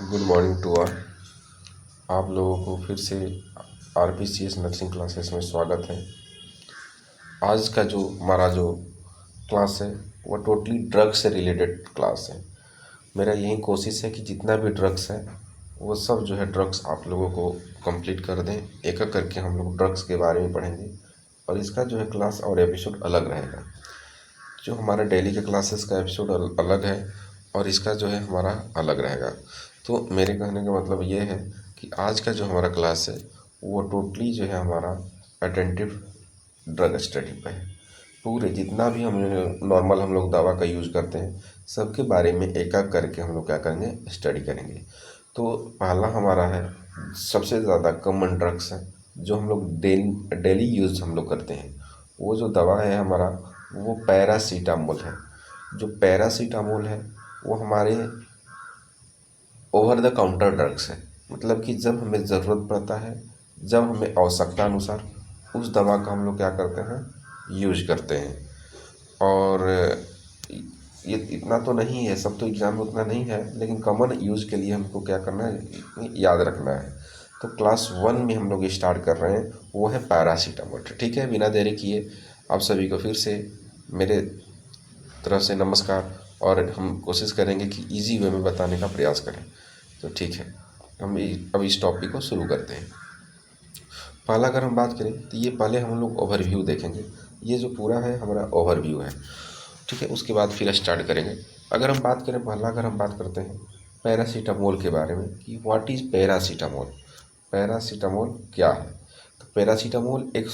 Good morning to all. आप लोगों को फिर से RPCS नर्सिंग क्लासेस में स्वागत है। आज का जो हमारा जो क्लास है वो टोटली ड्रग्स से रिलेटेड क्लास है। मेरा यही कोशिश है कि जितना भी ड्रग्स है वो सब जो है ड्रग्स आप लोगों को कंप्लीट कर दें। एक एक करके हम लोग ड्रग्स के बारे में पढ़ेंगे और इसका जो है क्लास और एपिसोड अलग रहेगा। जो हमारा डेली के क्लासेस का एपिसोड अलग है और इसका जो है हमारा अलग रहेगा। तो मेरे कहने का मतलब ये है कि आज का जो हमारा क्लास है वो टोटली जो है हमारा अटेंटिव ड्रग स्टडी पे है। पूरे जितना भी हम नॉर्मल हम लोग दवा का यूज़ करते हैं सबके बारे में एक एक करके हम लोग क्या करेंगे, स्टडी करेंगे। तो पहला हमारा है, सबसे ज़्यादा कॉमन ड्रग्स है जो हम लोग डेली यूज़ हम लोग करते हैं। वो जो दवा है हमारा वो पैरासीटामोल है। जो पैरासीटामोल है वो हमारे ओवर द काउंटर ड्रग्स है। मतलब कि जब हमें ज़रूरत पड़ता है, जब हमें आवश्यकता अनुसार उस दवा का हम लोग क्या करते हैं, यूज करते हैं। और ये इतना तो नहीं है, सब तो एग्ज़ाम में उतना नहीं है, लेकिन कॉमन यूज़ के लिए हमको क्या करना है, याद रखना है। तो क्लास 1 में हम लोग स्टार्ट कर रहे हैं, वो है पैरासीटामोल। ठीक है, बिना देरी किए आप सभी को फिर से मेरे तरफ से नमस्कार। और हम कोशिश करेंगे कि इजी वे में बताने का प्रयास करें। तो ठीक है, हम अब इस टॉपिक को शुरू करते हैं। पहला अगर हम बात करें तो ये पहले हम लोग ओवरव्यू देखेंगे। ये जो पूरा है हमारा ओवरव्यू है, ठीक है। उसके बाद फिर स्टार्ट करेंगे। अगर हम बात करें, पहला अगर हम बात करते हैं पैरासीटामोल के बारे में कि व्हाट इज़ पैरासीटामोल। पैरासीटामोल क्या है? तो पैरासीटामोल एक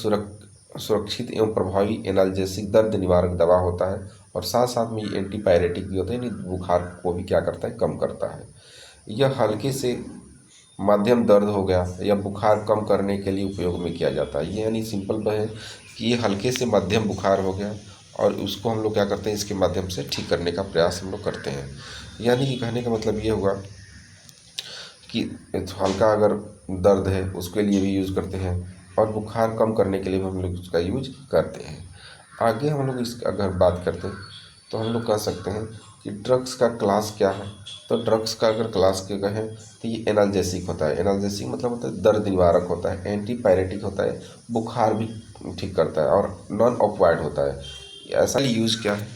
सुरक्षित एवं प्रभावी एनाल्जेसिक दर्द निवारक दवा होता है और साथ साथ में ये एंटीपायरेटिक भी होता है, यानी बुखार को भी क्या करता है, कम करता है। यह हल्के से मध्यम दर्द हो गया या बुखार कम करने के लिए उपयोग में किया जाता है। ये यानी सिंपल है कि ये हल्के से मध्यम बुखार हो गया और उसको हम लोग क्या करते हैं, इसके माध्यम से ठीक करने का प्रयास हम लोग करते हैं। यानी कि कहने का मतलब ये हुआ कि हल्का अगर दर्द है उसके लिए भी यूज़ करते हैं और बुखार कम करने के लिए भी हम लोग उसका यूज करते हैं। आगे हम लोग इस अगर बात करते हैं तो हम लोग कह सकते हैं कि ड्रग्स का क्लास क्या है। तो ड्रग्स का अगर क्लास के कहें तो ये एनाल्जेसिक होता है। एनाल्जेसिक मतलब होता है दर्द निवारक होता है, एंटीपायरेटिक होता है, बुखार भी ठीक करता है और नॉन ऑपवाइड होता है। ऐसा यूज़ क्या है,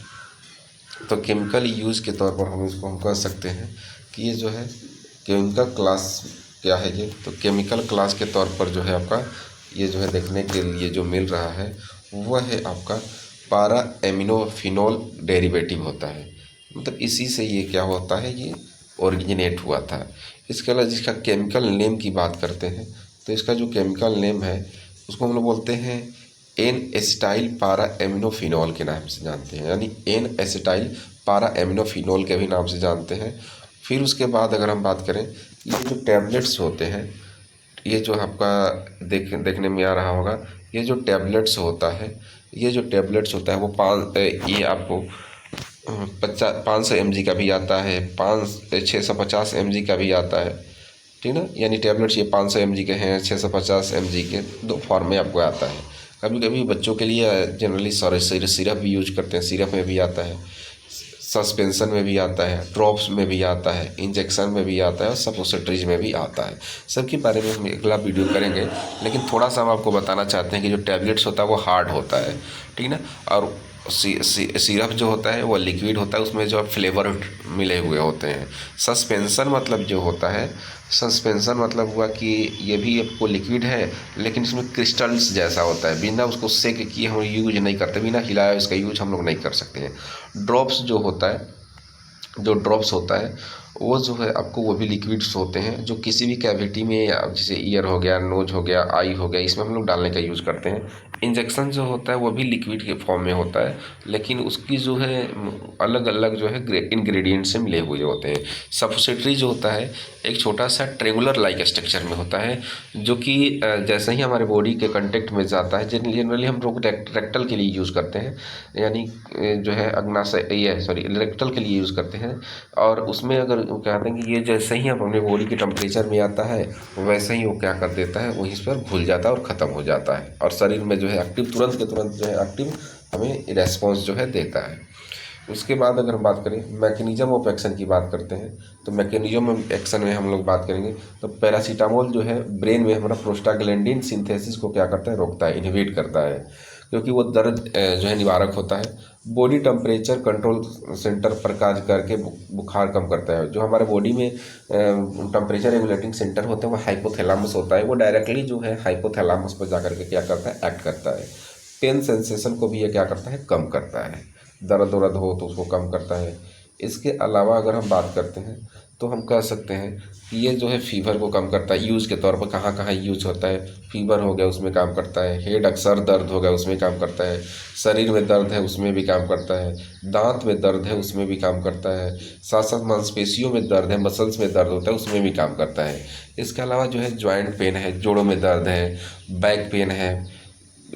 तो केमिकल यूज़ के तौर पर हम कह सकते हैं कि ये जो है केमिकल क्लास क्या है। ये तो केमिकल क्लास के तौर पर जो है आपका ये जो है देखने के लिए जो मिल रहा है वह है आपका पारा एमिनो फिनोल डेरिवेटिव होता है। मतलब इसी से ये क्या होता है, ये ओरिजिनेट हुआ था। इसके अलावा जिसका केमिकल नेम की बात करते हैं तो इसका जो केमिकल नेम है उसको हम लोग बोलते हैं एन एसिटाइल पारा एमिनोफिनॉल के नाम से जानते हैं, यानी एन एसिटाइल पारा एमिनोफिनॉल के भी नाम से जानते हैं। फिर उसके बाद अगर हम बात करें, ये जो टैबलेट्स होते हैं, ये जो आपका देखने में आ रहा होगा, ये जो टैबलेट्स होता है, ये जो टैबलेट्स होता है वो ये आपको 500 mg का भी आता है, 650 mg का भी आता है, ठीक ना। यानी टैबलेट्स ये 500 mg के हैं, 650 mg के, दो फॉर्म में आपको आता है। कभी कभी बच्चों के लिए जनरली सिरप भी यूज करते हैं, सिरप में भी आता है, सस्पेंशन में भी आता है, ड्रॉप्स में भी आता है, इंजेक्शन में भी आता है और सपोसिटरीज में भी आता है। सबके बारे में हम अगला वीडियो करेंगे, लेकिन थोड़ा सा हम आपको बताना चाहते हैं कि जो टैबलेट्स होता है वो हार्ड होता है, ठीक ना। और सिरप जो होता है वो लिक्विड होता है, उसमें जो फ्लेवर मिले हुए होते हैं। सस्पेंशन मतलब जो होता है, सस्पेंशन मतलब हुआ कि ये भी आपको लिक्विड है लेकिन इसमें क्रिस्टल्स जैसा होता है, बिना उसको सेक किए हम यूज नहीं करते, बिना हिलाए इसका यूज हम लोग नहीं कर सकते हैं। ड्रॉप्स जो होता है, जो ड्रॉप्स होता है वो जो है आपको, वो भी लिक्विड्स होते हैं जो किसी भी कैविटी में, या जैसे ईयर हो गया, नोज हो गया, आई हो गया, इसमें हम लोग डालने का यूज़ करते हैं। इंजेक्शन जो होता है वो भी लिक्विड के फॉर्म में होता है, लेकिन उसकी जो है अलग अलग जो है इंग्रेडिएंट से मिले हुए होते हैं। सपोसिटरी जो होता है एक छोटा सा ट्रेंगुलर लाइक स्ट्रक्चर में होता है, जो कि जैसे ही हमारे बॉडी के कंटेक्ट में जाता है, जनरली हम लोग रेक्टल के लिए यूज़ करते हैं, यानी जो है रेक्टल के लिए यूज़ करते हैं। और उसमें अगर कहते हैं कि ये जैसे ही अपने बॉडी के टेम्परेचर में आता है वैसे ही वो क्या कर देता है, वहीं पर घुल जाता है और ख़त्म हो जाता है और शरीर में जो है एक्टिव तुरंत के तुरंत जो है एक्टिव हमें रेस्पॉन्स जो है देता है। उसके बाद अगर हम बात करें मैकेनिज्म ऑफ एक्शन की बात करते हैं, तो मैकेनिज्म ऑफ एक्शन में हम लोग बात करेंगे तो पैरासीटामोल जो है ब्रेन में हमारा प्रोस्टाग्लैंडिन सिंथेसिस को क्या करता है, रोकता है, इनहिबिट करता है, क्योंकि वो दर्द जो है निवारक होता है। बॉडी टेम्परेचर कंट्रोल सेंटर पर कार्य करके बुखार कम करता है। जो हमारे बॉडी में टेम्परेचर रेगुलेटिंग सेंटर होते हैं वो हाइपोथैलेमस होता है, वो डायरेक्टली जो है हाइपोथैलेमस पर जाकर के क्या करता है, एक्ट करता है। पेन सेंसेशन को भी ये क्या करता है, कम करता है, दर्द वर्द हो तो उसको कम करता है। इसके अलावा अगर हम बात करते हैं तो हम कह सकते हैं कि ये जो है फीवर को कम करता है। यूज़ के तौर पर कहाँ कहाँ यूज होता है, फीवर हो गया उसमें काम करता है, हेड अक्सर दर्द हो गया उसमें काम करता है, शरीर में दर्द है उसमें भी काम करता है, दांत में दर्द है उसमें भी काम करता है, साथ साथ मांसपेशियों में दर्द है, मसल्स में दर्द होता है उसमें भी काम करता है। इसके अलावा जो है जॉइंट पेन है, जोड़ों में दर्द है, बैक पेन है,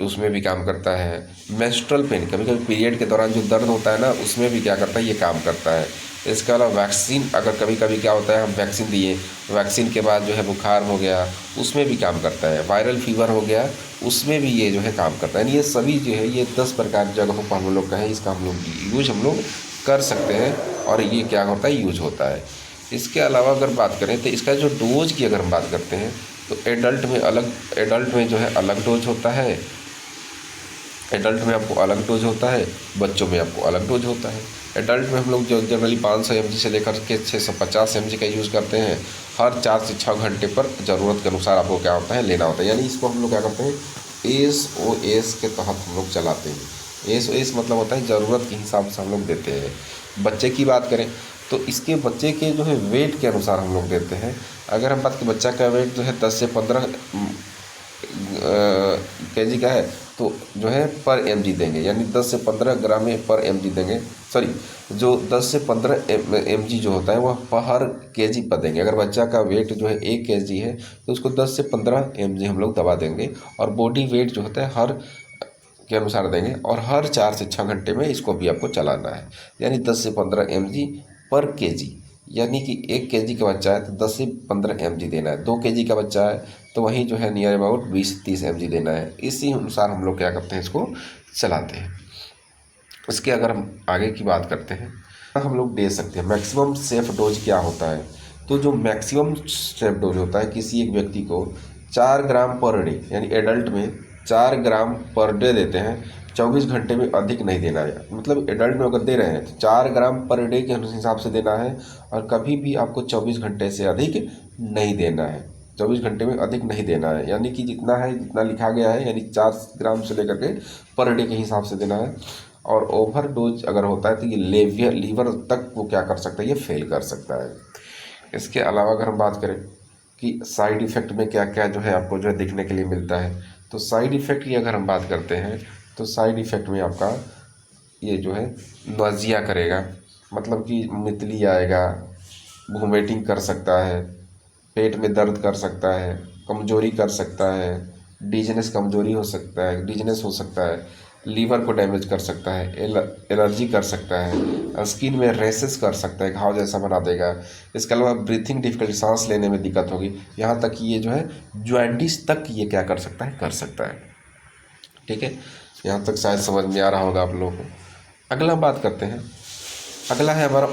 उसमें भी काम करता है। मेंस्ट्रुअल पेन, कभी कभी पीरियड के दौरान जो दर्द होता है ना, उसमें भी क्या करता है, ये काम करता है। इसके अलावा वैक्सीन, अगर कभी कभी क्या होता है हम वैक्सीन दिए, वैक्सीन के बाद जो है बुखार हो गया उसमें भी काम करता है, वायरल फीवर हो गया उसमें भी ये जो है काम करता है। यानी ये सभी जो है ये 10 प्रकार की जगहों पर हम लोग कहें इसका हम लोग यूज हम लोग कर सकते हैं और ये क्या होता है, यूज होता है। इसके अलावा अगर बात करें तो इसका जो डोज की अगर हम बात करते हैं तो एडल्ट में जो है अलग डोज होता है, एडल्ट में आपको अलग डोज होता है, बच्चों में आपको अलग डोज होता है। एडल्ट में हम लोग जो जनरली 500 mg से लेकर के 650 mg का यूज़ करते हैं। हर 4 से 6 घंटे पर ज़रूरत के अनुसार आपको क्या होता है, लेना होता है। यानी इसको हम लोग क्या करते हैं, SOS के तहत हम लोग चलाते हैं। SOS मतलब होता है ज़रूरत के हिसाब से हम लोग देते हैं। बच्चे की बात करें तो इसके बच्चे के जो है वेट के अनुसार हम लोग देते हैं। अगर हम बात करें बच्चा का वेट जो है 10 से 15 kg का है तो जो है पर mg देंगे, यानी 10 से 15 ग्राम में पर mg देंगे, सॉरी जो 10 से 15 mg जो होता है वह पर kg पर देंगे। अगर बच्चा का वेट जो है 1 kg है तो उसको 10 से 15 mg हम लोग दवा देंगे और बॉडी वेट जो होता है हर के अनुसार देंगे और हर 4 से 6 घंटे में इसको भी आपको चलाना है। यानी 10 से 15 mg पर kg, यानी कि 1 kg का बच्चा है तो 10 से 15 mg देना है, 2 kg का बच्चा है तो वहीं जो है नियर अबाउट 20 से 30 mg देना है। इसी अनुसार हम लोग क्या करते हैं, इसको चलाते हैं। इसके अगर हम आगे की बात करते हैं हम लोग दे सकते हैं मैक्सिमम सेफ डोज क्या होता है। तो जो मैक्सिमम सेफ डोज होता है किसी एक व्यक्ति को 4 ग्राम पर डे, यानी एडल्ट में 4 ग्राम पर डे देते हैं। 24 घंटे में अधिक नहीं देना है, मतलब एडल्ट में अगर दे रहे हैं तो 4 ग्राम पर डे के हिसाब से देना है और कभी भी आपको 24 घंटे से अधिक नहीं देना है। 24 घंटे में अधिक नहीं देना है, यानी कि जितना है जितना लिखा गया है, यानी 4 ग्राम से लेकर के पर डे के हिसाब से देना है। और ओवर डोज अगर होता है तो ये लीवर तक वो क्या कर सकता है, ये फेल कर सकता है। इसके अलावा अगर हम बात करें कि साइड इफ़ेक्ट में क्या क्या जो है आपको जो है देखने के लिए मिलता है, तो साइड इफ़ेक्ट की अगर हम बात करते हैं तो साइड इफ़ेक्ट में आपका ये जो है नौजिया करेगा, मतलब कि मितली आएगा, वोमिटिंग कर सकता है, पेट में दर्द कर सकता है, कमजोरी कर सकता है, डिजनेस कमजोरी हो सकता है, डिजनेस हो सकता है, लीवर को डैमेज कर सकता है, एलर्जी कर सकता है, स्किन में रेसेस कर सकता है, घाव जैसा बना देगा। इसके अलावा ब्रीथिंग डिफिकल्टी, सांस लेने में दिक्कत होगी, यहाँ तक कि ये जो है जॉइंटिस तक ये क्या कर सकता है, कर सकता है। ठीक है, यहाँ तक शायद समझ में आ रहा होगा आप लोगों को। अगला बात करते हैं, अगला है हमारा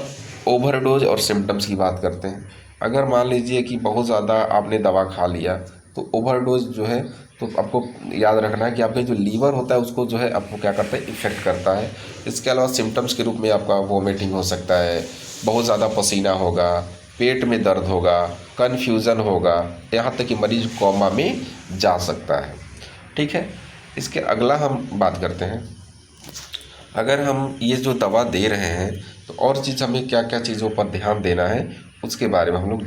ओवरडोज और सिम्टम्स की बात करते हैं। अगर मान लीजिए कि बहुत ज़्यादा आपने दवा खा लिया तो ओवरडोज जो है तो आपको याद रखना है कि आपके जो लीवर होता है उसको जो है आपको क्या करता है, इफेक्ट करता है। इसके अलावा सिम्टम्स के रूप में आपका वोमिटिंग हो सकता है, बहुत ज़्यादा पसीना होगा, पेट में दर्द होगा, कन्फ्यूज़न होगा, यहाँ तक कि मरीज कोमा में जा सकता है। ठीक है, इसके अगला हम बात करते हैं, अगर हम ये जो दवा दे रहे हैं तो और चीज़ हमें क्या क्या चीज़ों पर ध्यान देना है उसके बारे में हम लोग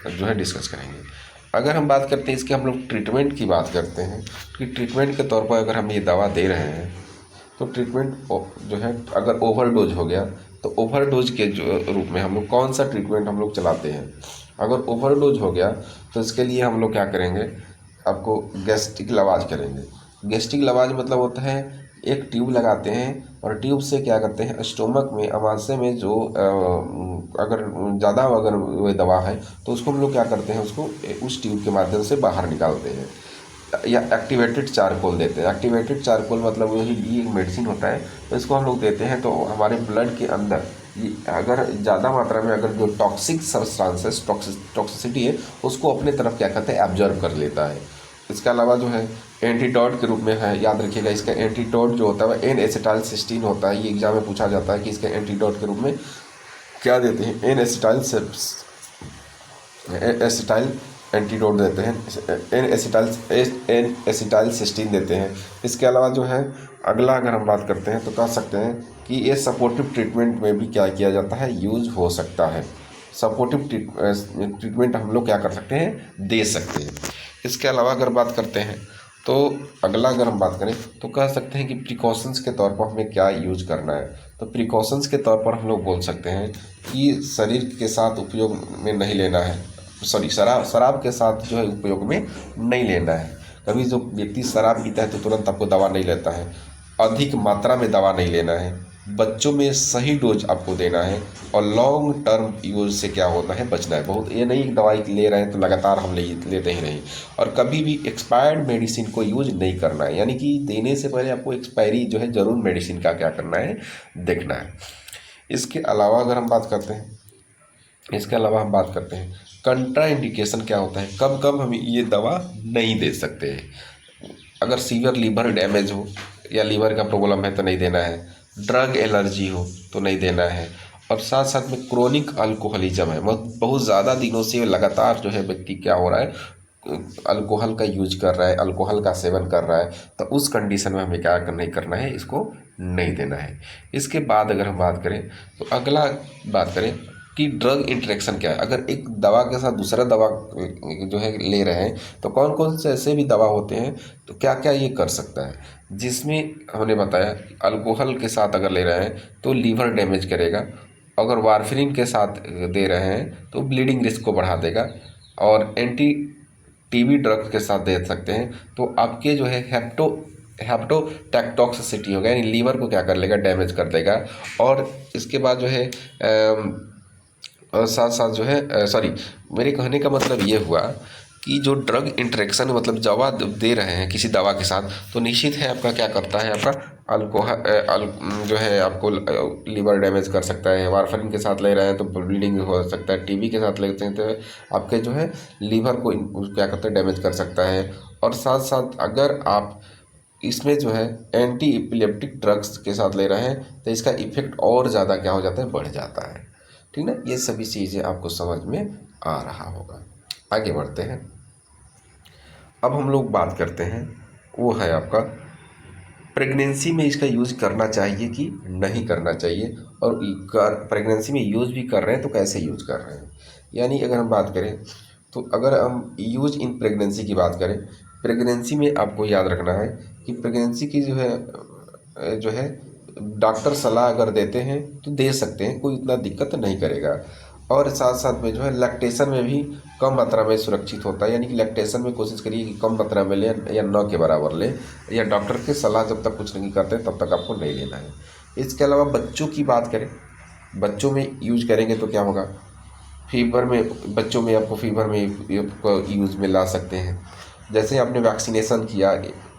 जो है डिस्कस करेंगे। अगर हम बात करते हैं इसके, हम लोग ट्रीटमेंट की बात करते हैं कि ट्रीटमेंट के तौर पर अगर हम ये दवा दे रहे हैं तो ट्रीटमेंट जो है अगर ओवरडोज हो गया तो ओवरडोज के जो रूप में हम लोग कौन सा ट्रीटमेंट हम लोग चलाते हैं। अगर ओवरडोज हो गया तो इसके लिए हम लोग क्या करेंगे, आपको गैस्ट्रिक लवाज करेंगे। गैस्ट्रिक लवाज मतलब होता है एक ट्यूब लगाते हैं और ट्यूब से क्या करते हैं, स्टोमक में अमाशय में जो अगर ज़्यादा वो दवा है तो उसको हम लोग क्या करते हैं, उसको उस ट्यूब के माध्यम से बाहर निकालते हैं। या एक्टिवेटेड चारकोल देते हैं। एक्टिवेटेड चारकोल मतलब वही ये एक मेडिसिन होता है, तो इसको हम लोग देते हैं तो हमारे ब्लड के अंदर ये अगर ज़्यादा मात्रा में अगर जो टॉक्सिक सब्सटेंसेस टॉक्सिसिटी है उसको अपने तरफ क्या कहते हैं एब्जॉर्ब कर लेता है। इसके अलावा जो है एंटीडोट के रूप में है, याद रखिएगा इसका एंटीडोट जो होता है वह एन एसिटाइल सिस्टीन होता है। ये एग्जाम में पूछा जाता है कि इसके एंटीडोट के रूप में क्या देते हैं, एन एसिटाइल एंटीडोट देते हैं, एन एसिटाइल सिस्टीन देते हैं। इसके अलावा जो है अगला अगर हम बात करते हैं तो कह सकते हैं कि ये सपोर्टिव ट्रीटमेंट में भी क्या किया जाता है, यूज हो सकता है। सपोर्टिव ट्रीटमेंट हम लोग क्या कर सकते हैं, दे सकते हैं। इसके अलावा अगर बात करते हैं तो अगला अगर हम बात करें तो कह सकते हैं कि प्रिकॉशंस के तौर पर हमें क्या यूज करना है। तो प्रिकॉशंस के तौर पर हम लोग बोल सकते हैं कि शरीर के साथ उपयोग में नहीं लेना है, सॉरी शराब के साथ जो है उपयोग में नहीं लेना है। कभी जो व्यक्ति शराब पीता है तो तुरंत आपको दवा नहीं लेता है, अधिक मात्रा में दवा नहीं लेना है, बच्चों में सही डोज आपको देना है और लॉन्ग टर्म यूज से क्या होना है, बचना है। बहुत ये नहीं दवाई ले रहे हैं तो लगातार हम लेते ही नहीं, और कभी भी एक्सपायर्ड मेडिसिन को यूज नहीं करना है, यानी कि देने से पहले आपको एक्सपायरी जो है ज़रूर मेडिसिन का क्या करना है, देखना है। इसके अलावा अगर हम बात करते हैं कंट्रा इंडिकेशन क्या होता है, कब कब हम ये दवा नहीं दे सकते हैं। अगर सीवियर लीवर डैमेज हो या लीवर का प्रॉब्लम है तो नहीं देना है, ड्रग एलर्जी हो तो नहीं देना है, और साथ साथ में क्रोनिक अल्कोहलिज्म है, बहुत ज़्यादा दिनों से लगातार जो है व्यक्ति क्या हो रहा है, अल्कोहल का यूज कर रहा है, अल्कोहल का सेवन कर रहा है, तो उस कंडीशन में हमें क्या नहीं करना है, इसको नहीं देना है। इसके बाद अगर हम बात करें तो अगला बात करें कि ड्रग इंटरेक्शन क्या है। अगर एक दवा के साथ दूसरा दवा जो है ले रहे हैं तो कौन कौन से ऐसे भी दवा होते हैं, तो क्या क्या ये कर सकता है, जिसमें हमने बताया अल्कोहल के साथ अगर ले रहे हैं तो लीवर डैमेज करेगा, अगर वारफिन के साथ दे रहे हैं तो ब्लीडिंग रिस्क को बढ़ा देगा, और एंटी टीबी ड्रग्स के साथ दे सकते हैं तो आपके जो है हेप्टोटैक्टोक्सिसिटी होगा, यानी लीवर को क्या कर लेगा, डैमेज कर देगा। और इसके बाद जो है और साथ साथ जो है सॉरी, मेरे कहने का मतलब ये हुआ कि जो ड्रग इंटरेक्शन मतलब दवा दे रहे हैं किसी दवा के साथ, तो निश्चित है आपका क्या करता है, आपका अल्कोहल जो है आपको लीवर डैमेज कर सकता है, वारफरिन के साथ ले रहे हैं तो ब्लीडिंग हो सकता है, टीबी के साथ लेते हैं तो आपके जो है लीवर को क्या करता है, डैमेज कर सकता है। और साथ साथ अगर आप इसमें जो है एंटी एपिलेप्टिक ड्रग्स के साथ ले रहे हैं तो इसका इफेक्ट और ज़्यादा क्या हो जाता है, बढ़ जाता है। ठीक ना, ये सभी चीज़ें आपको समझ में आ रहा होगा। आगे बढ़ते हैं, अब हम लोग बात करते हैं वो है आपका प्रेगनेंसी में इसका यूज़ करना चाहिए कि नहीं करना चाहिए, और प्रेगनेंसी में यूज़ भी कर रहे हैं तो कैसे यूज़ कर रहे हैं। यानी अगर हम बात करें तो अगर हम यूज इन प्रेगनेंसी की बात करें, प्रेगनेंसी में आपको याद रखना है कि प्रेगनेंसी की जो है डॉक्टर सलाह अगर देते हैं तो दे सकते हैं, कोई इतना दिक्कत नहीं करेगा। और साथ साथ में जो है लैक्टेशन में भी कम मात्रा में सुरक्षित होता है, यानी कि लैक्टेशन में कोशिश करिए कि कम मात्रा में लें या न के बराबर लें, या डॉक्टर की सलाह जब तक कुछ नहीं करते तब तक आपको नहीं लेना है। इसके अलावा बच्चों की बात करें, बच्चों में यूज करेंगे तो क्या होगा, फीवर में बच्चों में आपको फीवर में यूज़ में ला सकते हैं। जैसे आपने वैक्सीनेशन किया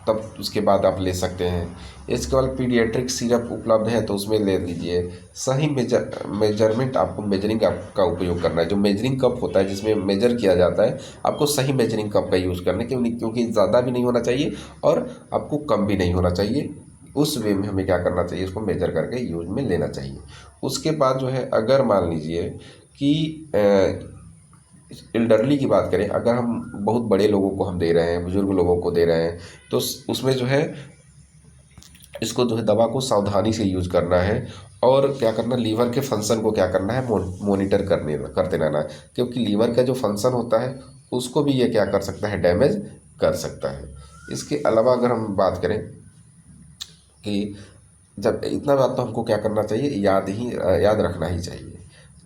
तब उसके बाद आप ले सकते हैं। इसके बाद पीडियाट्रिक सिरप उपलब्ध है तो उसमें ले लीजिए। सही मेजरमेंट आपको मेजरिंग कप का उपयोग करना है, जो मेजरिंग कप होता है जिसमें मेजर किया जाता है, आपको सही मेजरिंग कप का यूज़ करना है, क्योंकि ज़्यादा भी नहीं होना चाहिए और आपको कम भी नहीं होना चाहिए। उस वे में हमें क्या करना चाहिए, उसको मेजर करके यूज में लेना चाहिए। उसके बाद जो है अगर मान लीजिए कि एल्डरली की बात करें, अगर हम बहुत बड़े लोगों को हम दे रहे हैं, बुजुर्ग लोगों को दे रहे हैं, तो उसमें जो है इसको जो है दवा को सावधानी से यूज करना है, और क्या करना, लीवर के फंक्शन को क्या करना है, मॉनिटर करते रहना है, क्योंकि लीवर का जो फंक्शन होता है उसको भी ये क्या कर सकता है, डैमेज कर सकता है। इसके अलावा अगर हम बात करें कि जब इतना बात तो हमको क्या करना चाहिए, याद रखना ही चाहिए।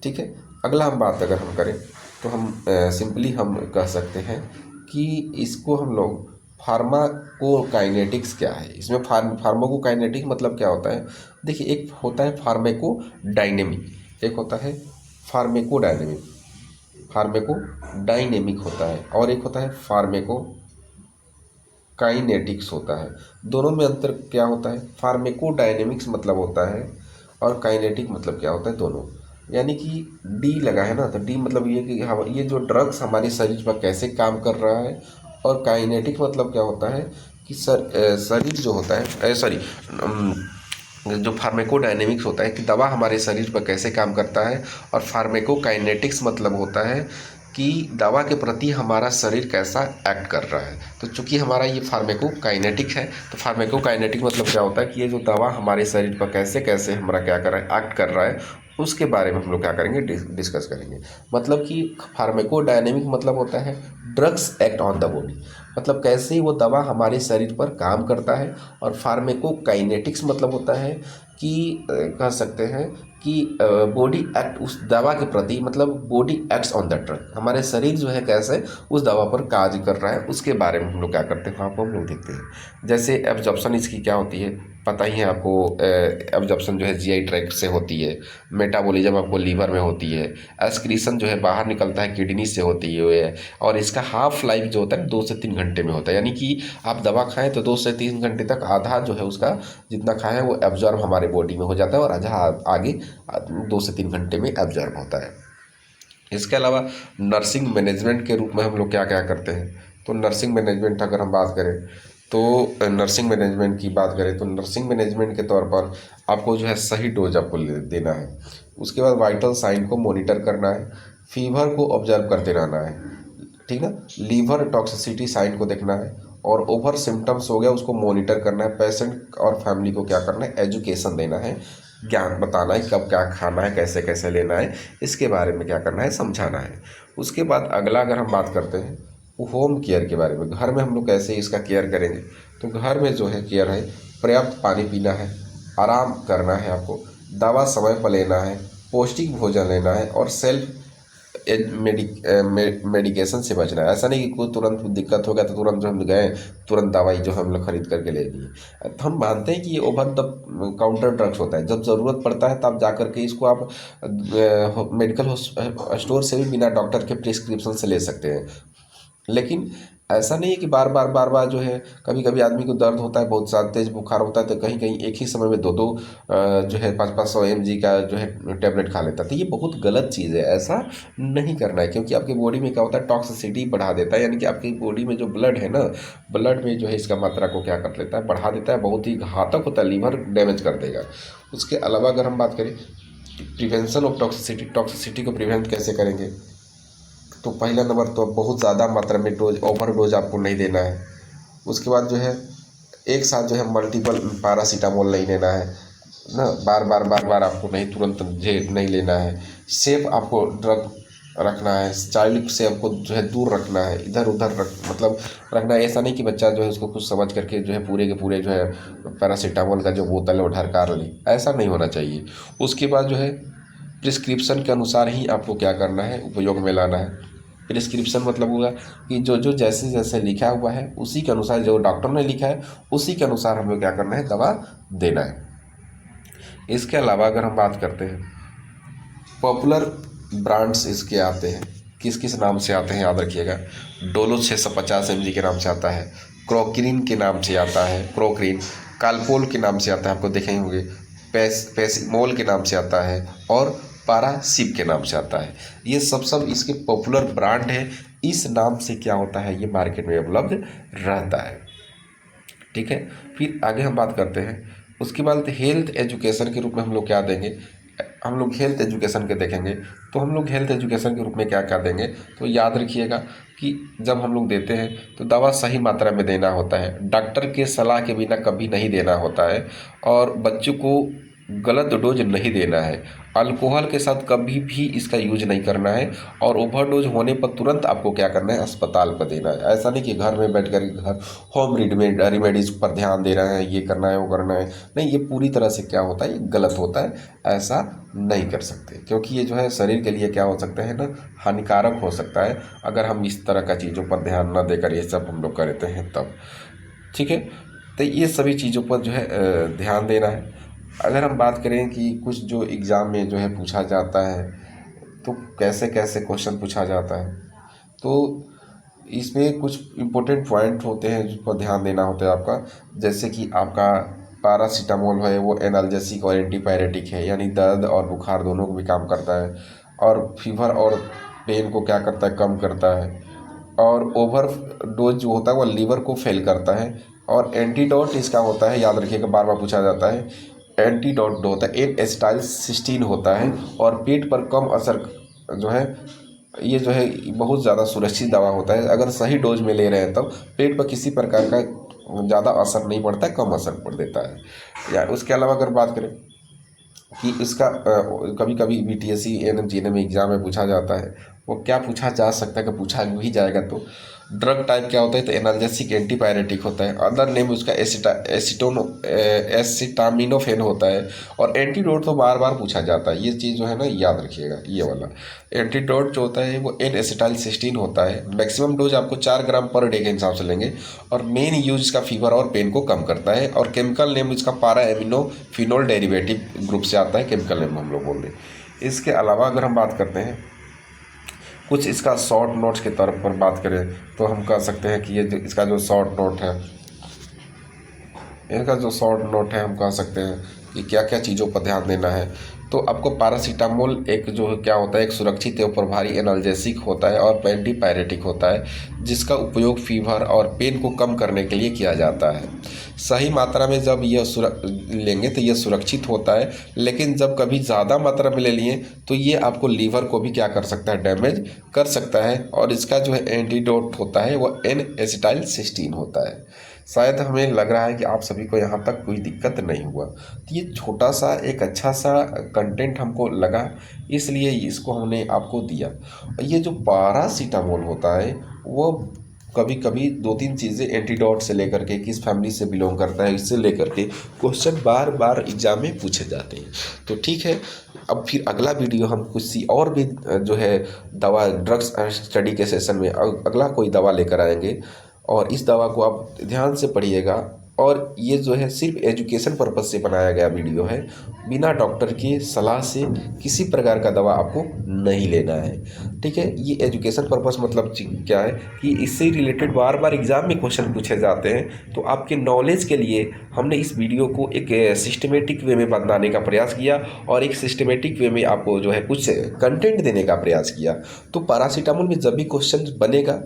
ठीक है, अगला हम बात अगर हम करें तो हम सिंपली हम कह सकते हैं कि इसको हम लोग फार्माकोकाइनेटिक्स क्या है, इसमें फार्माकोकाइनेटिक मतलब क्या होता है, देखिए एक होता है फार्मेकोडायनेमिक, एक होता है फार्मेकोडायनेमिक होता है, और एक होता है काइनेटिक्स होता है। दोनों में अंतर क्या होता है? फार्मेकोडायनेमिक्स मतलब होता है और काइनेटिक मतलब क्या होता है, दोनों। यानी कि डी लगा है ना, तो डी मतलब ये कि हम ये जो ड्रग्स हमारे शरीर पर कैसे काम कर रहा है। और काइनेटिक मतलब क्या होता है कि शरीर जो होता है, सॉरी, जो फार्मेकोडायनेमिक्स होता है कि दवा हमारे शरीर पर कैसे काम करता है। और फार्मेकोकाइनेटिक्स मतलब होता है कि दवा के प्रति हमारा शरीर कैसा एक्ट कर रहा है। तो चूंकि हमारा ये फार्मेकोकाइनेटिक है, तो फार्मेकोकाइनेटिक मतलब क्या होता है कि ये जो दवा हमारे शरीर पर कैसे कैसे हमारा क्या कर रहा है, एक्ट कर रहा है, उसके बारे में हम लोग क्या करेंगे, डिस्कस करेंगे। मतलब कि फार्मेकोडायनेमिक मतलब होता है drugs act on the body, मतलब कैसे वो दवा हमारे शरीर पर काम करता है। और फार्मेकोकाइनेटिक्स मतलब होता है कि कह सकते हैं कि बॉडी एक्ट उस दवा के प्रति, मतलब body acts on the drug, हमारे शरीर जो है कैसे उस दवा पर कार्य कर रहा है, उसके बारे में हम लोग क्या करते हैं, वहाँ पर हम लोग देखते हैं। जैसे एब्जॉर्प्शन इसकी क्या होती है, पता ही है आपको। एब्जॉर्प्शन जो है जीआई ट्रैक्ट से होती है। मेटाबॉलिज्म आपको लीवर में होती है। एक्सक्रीशन जो है बाहर निकलता है किडनी से होती है। और इसका हाफ लाइफ जो होता है 2 से 3 घंटे में होता है। यानी कि आप दवा खाएं तो 2 से 3 घंटे तक आधा जो है उसका जितना खाएं वो एब्जॉर्ब हमारे बॉडी में हो जाता है, और आधा आगे 2 से 3 घंटे में एब्जॉर्ब होता है। इसके अलावा नर्सिंग मैनेजमेंट के रूप में हम लोग क्या क्या करते हैं, तो नर्सिंग मैनेजमेंट अगर हम बात करें तो नर्सिंग मैनेजमेंट की बात करें तो नर्सिंग मैनेजमेंट के तौर पर आपको जो है सही डोज आपको देना है। उसके बाद वाइटल साइन को मॉनिटर करना है। फीवर को ऑब्जर्व करते रहना है, ठीक ना। लीवर टॉक्सिसिटी साइन को देखना है। और ओवर सिम्टम्स हो गया उसको मॉनिटर करना है। पेशेंट और फैमिली को क्या करना है, एजुकेशन देना है, ज्ञान बताना है, कब क्या खाना है, कैसे कैसे लेना है, इसके बारे में क्या करना है, समझाना है। उसके बाद अगला अगर हम बात करते हैं वो होम केयर के बारे में, घर में हम लोग कैसे इसका केयर करेंगे। तो घर में जो है केयर है, पर्याप्त पानी पीना है, आराम करना है आपको, दवा समय पर लेना है, पौष्टिक भोजन लेना है, और सेल्फ मेडिकेशन से बचना है। ऐसा नहीं कि कोई तुरंत दिक्कत हो गया तो तुरंत जो हम गए तुरंत दवाई जो हम लोग खरीद करके ले लिए। तो हम मानते हैं कि ये ओवर द काउंटर ड्रग्स होता है। जब ज़रूरत पड़ता है तब जा करके इसको आप मेडिकल स्टोर से भी बिना डॉक्टर के प्रिस्क्रिप्शन से ले सकते हैं। लेकिन ऐसा नहीं है कि बार बार बार बार जो है, कभी कभी आदमी को दर्द होता है, बहुत ज़्यादा तेज बुखार होता है, तो कहीं कहीं एक ही समय में दो दो जो है 500-500 mg का जो है टेबलेट खा लेता है। तो ये बहुत गलत चीज़ है, ऐसा नहीं करना है। क्योंकि आपकी बॉडी में क्या होता है, टॉक्सिसिटी बढ़ा देता है। यानी कि आपकी बॉडी में जो ब्लड है ना, ब्लड में जो है इसका मात्रा को क्या कर लेता है, बढ़ा देता है। बहुत ही घातक होता है, लीवर डैमेज कर देगा। उसके अलावा अगर हम बात करें प्रिवेंशन ऑफ टॉक्सिसिटी, टॉक्सिसिटी को प्रिवेंट कैसे करेंगे, तो पहला नंबर तो बहुत ज़्यादा मात्रा में डोज, ओवर डोज आपको नहीं देना है। उसके बाद जो है एक साथ जो है मल्टीपल पैरासीटामोल नहीं लेना है ना, बार बार बार बार आपको नहीं, तुरंत नहीं लेना है। सेफ आपको ड्रग रखना है। चाइल्ड से आपको जो है दूर रखना है, इधर उधर मतलब रखना है। ऐसा नहीं कि बच्चा जो है उसको कुछ समझ करके जो है पूरे के पूरे जो है पैरासीटामोल का जो बोतल है वो ढरकार ले, ऐसा नहीं होना चाहिए। उसके बाद जो है प्रिस्क्रिप्शन के अनुसार ही आपको क्या करना है, उपयोग में लाना है। प्रिस्क्रिप्शन मतलब होगा कि जो जो जैसे जैसे लिखा हुआ है उसी के अनुसार, जो डॉक्टर ने लिखा है उसी के अनुसार हमें क्या करना है, दवा देना है। इसके अलावा अगर हम बात करते हैं पॉपुलर ब्रांड्स इसके आते हैं, किस किस नाम से आते हैं याद रखिएगा। डोलो 650 mg के नाम से आता है, क्रोक्रीन के नाम से आता है, क्रोक्रीन, कालपोल के नाम से आता है, आपको देखे होंगे, पैसिमोल के नाम से आता है, और पारासिप के नाम से आता है। ये सब इसके पॉपुलर ब्रांड है। इस नाम से क्या होता है, ये मार्केट में उपलब्ध रहता है, ठीक है। फिर आगे हम बात करते हैं। उसके बाद हेल्थ एजुकेशन के रूप में हम लोग क्या देंगे, हम लोग हेल्थ एजुकेशन के देखेंगे। तो हम लोग हेल्थ एजुकेशन के रूप में क्या क्या देंगे, तो याद रखिएगा कि जब हम लोग देते हैं तो दवा सही मात्रा में देना होता है, डॉक्टर के सलाह के बिना कभी नहीं देना होता है, और बच्चों को गलत डोज नहीं देना है। अल्कोहल के साथ कभी भी इसका यूज नहीं करना है, और ओवरडोज होने पर तुरंत आपको क्या करना है, अस्पताल पर देना है। ऐसा नहीं कि घर में बैठ कर घर होम रेमेडीज पर ध्यान दे रहे हैं, ये करना है वो करना है, नहीं, ये पूरी तरह से क्या होता है, ये गलत होता है। ऐसा नहीं कर सकते, क्योंकि ये जो है शरीर के लिए क्या हो सकता है ना, हानिकारक हो सकता है अगर हम इस तरह का चीज़ों पर ध्यान न देकर ये सब हम लोग करते हैं तब, ठीक है। तो ये सभी चीज़ों पर जो है ध्यान देना है। अगर हम बात करें कि कुछ जो एग्ज़ाम में जो है पूछा जाता है, तो कैसे कैसे क्वेश्चन पूछा जाता है, तो इसमें कुछ इम्पोर्टेंट पॉइंट होते हैं जिस पर ध्यान देना होता है आपका। जैसे कि आपका पैरासीटामोल है वो एनाल्जेसिक और एंटीपायरेटिक है, यानी दर्द और बुखार दोनों को भी काम करता है, और फीवर और पेन को क्या करता है, कम करता है। और ओवर डोज जो होता है वो लीवर को फेल करता है। और एंटीडोट इसका होता है, याद रखिएगा, बार बार पूछा जाता है। एंटीडोट जो होता है एन एसिटाइल 16 होता है, और पेट पर कम असर जो है, ये जो है बहुत ज़्यादा सुरक्षित दवा होता है। अगर सही डोज में ले रहे हैं तब पेट पर किसी प्रकार का ज़्यादा असर नहीं पड़ता है, कम असर पड़ देता है। या उसके अलावा अगर बात करें कि इसका कभी कभी बीटीएससी एएनएम जीएनएम एग्जाम में पूछा जाता है, वो क्या पूछा जा सकता है कि पूछा भी जाएगा तो ड्रग टाइप क्या होता है, तो एनाल्जेसिक एंटीपायरेटिक होता है। अदर नेम उसका एसिटामिनोफेन होता है। और एंटीडोट तो बार बार पूछा जाता है, ये चीज़ जो है ना याद रखिएगा। ये वाला एंटीडोट जो होता है वो एन एसिटाइल 16 होता है। मैक्सिमम डोज आपको 4 ग्राम पर डे के हिसाब से लेंगे, और मेन यूज इसका फीवर और पेन को कम करता है। और केमिकल नेम इसका पारा एमिनो फिनोल डेरिवेटिव ग्रुप से आता है, केमिकल नेम हम लोग बोल रहे हैं। इसके अलावा अगर हम बात करते हैं कुछ इसका शॉर्ट नोट्स के तौर पर बात करें, तो हम कह सकते हैं कि ये जो इसका जो शॉर्ट नोट है, इनका जो शॉर्ट नोट है, हम कह सकते हैं कि क्या क्या चीज़ों पर ध्यान देना है। तो आपको पैरासीटामोल एक जो है क्या होता है, एक सुरक्षित एवं प्रभावी एनाल्जेसिक होता है और एंटीपायरेटिक होता है, जिसका उपयोग फीवर और पेन को कम करने के लिए किया जाता है। सही मात्रा में जब यह लेंगे तो यह सुरक्षित होता है, लेकिन जब कभी ज़्यादा मात्रा में ले लिए तो ये आपको लीवर को भी क्या कर सकता है, डैमेज कर सकता है। और इसका जो है एंटीडोट होता है वो एन एसिटाइल 16 होता है। शायद हमें लग रहा है कि आप सभी को यहाँ तक कोई दिक्कत नहीं हुआ। तो ये छोटा सा एक अच्छा सा कंटेंट हमको लगा, इसलिए इसको हमने आपको दिया। ये जो पैरासीटामोल होता है वो कभी कभी 2-3 चीज़ें एंटीडोट से लेकर के, किस फैमिली से बिलोंग करता है, इससे लेकर के क्वेश्चन बार बार एग्जाम में पूछे जाते हैं। तो ठीक है, अब फिर अगला वीडियो हम किसी और भी जो है दवा ड्रग्स स्टडी के सेशन में अगला कोई दवा लेकर आएंगे, और इस दवा को आप ध्यान से पढ़िएगा। और ये जो है सिर्फ एजुकेशन पर्पज़ से बनाया गया वीडियो है, बिना डॉक्टर की सलाह से किसी प्रकार का दवा आपको नहीं लेना है। ठीक है, ये एजुकेशन पर्पज़ मतलब क्या है कि इससे रिलेटेड बार बार एग्जाम में क्वेश्चन पूछे जाते हैं, तो आपके नॉलेज के लिए हमने इस वीडियो को एक सिस्टमेटिक वे में बनाने का प्रयास किया, और एक सिस्टमेटिक वे में आपको जो है कुछ कंटेंट देने का प्रयास किया। तो पैरासीटामोल में जब भी क्वेश्चन बनेगा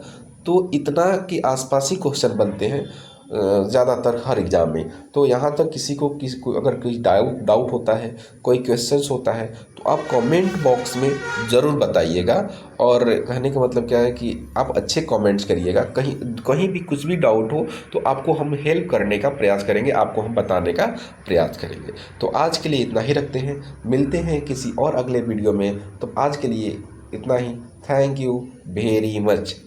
तो इतना के आसपास ही क्वेश्चन बनते हैं ज़्यादातर हर एग्ज़ाम में। तो यहाँ तक किसी को अगर कोई डाउट होता है, कोई क्वेश्चंस होता है, तो आप कमेंट बॉक्स में ज़रूर बताइएगा। और कहने का मतलब क्या है कि आप अच्छे कमेंट्स करिएगा। कहीं कहीं भी कुछ भी डाउट हो तो आपको हम हेल्प करने का प्रयास करेंगे, आपको हम बताने का प्रयास करेंगे। तो आज के लिए इतना ही रखते हैं, मिलते हैं किसी और अगले वीडियो में। तो आज के लिए इतना ही। Thank you very much.